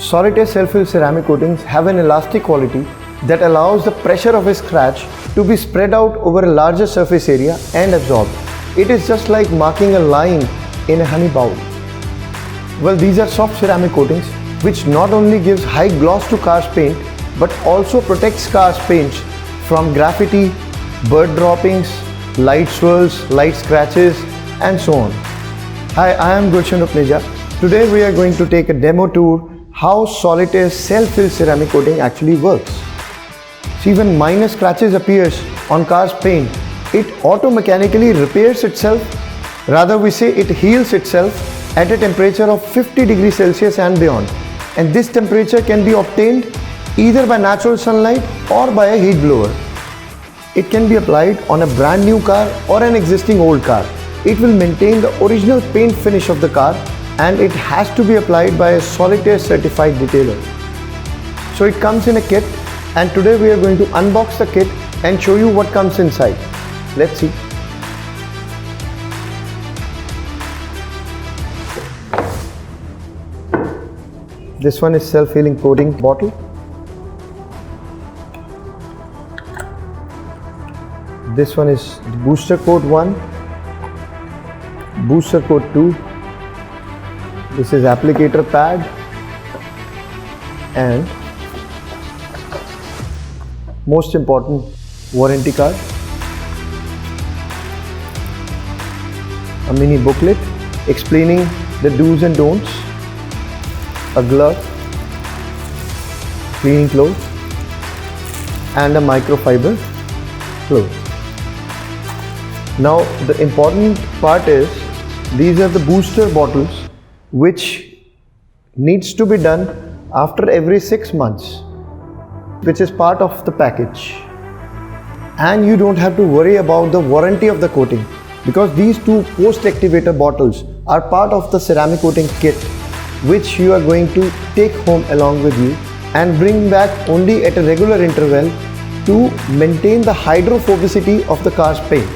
Solitaire Self-Healing Ceramic Coatings have an elastic quality that allows the pressure of a scratch to be spread out over a larger surface area and absorbed. It is just like marking a line in a honey bowl. Well, these are soft ceramic coatings which not only gives high gloss to car's paint but also protects car's paints from graffiti, bird droppings, light swirls, light scratches and so on. Hi, I am Gulshan Upneja. Today we are going to take a demo tour how Solitaire Self-Healing Ceramic Coating actually works. See, when minor scratches appears on car's paint, it auto-mechanically repairs itself, rather we say it heals itself at a temperature of 50 degrees Celsius and beyond. And this temperature can be obtained either by natural sunlight or by a heat blower. It can be applied on a brand new car or an existing old car. It will maintain the original paint finish of the car, and it has to be applied by a Solitaire certified detailer. So it comes in a kit, and today we are going to unbox the kit and show you what comes inside. Let's see. This one is self-healing coating bottle. This one is the booster coat 1, booster coat 2. This is applicator pad and most important, warranty card, a mini booklet explaining the do's and don'ts, a glove, cleaning cloth and a microfiber cloth. Now the important part is these are the booster bottles which needs to be done after every 6 months, which is part of the package. And you don't have to worry about the warranty of the coating because these two post-activator bottles are part of the ceramic coating kit which you are going to take home along with you and bring back only at a regular interval to maintain the hydrophobicity of the car's paint.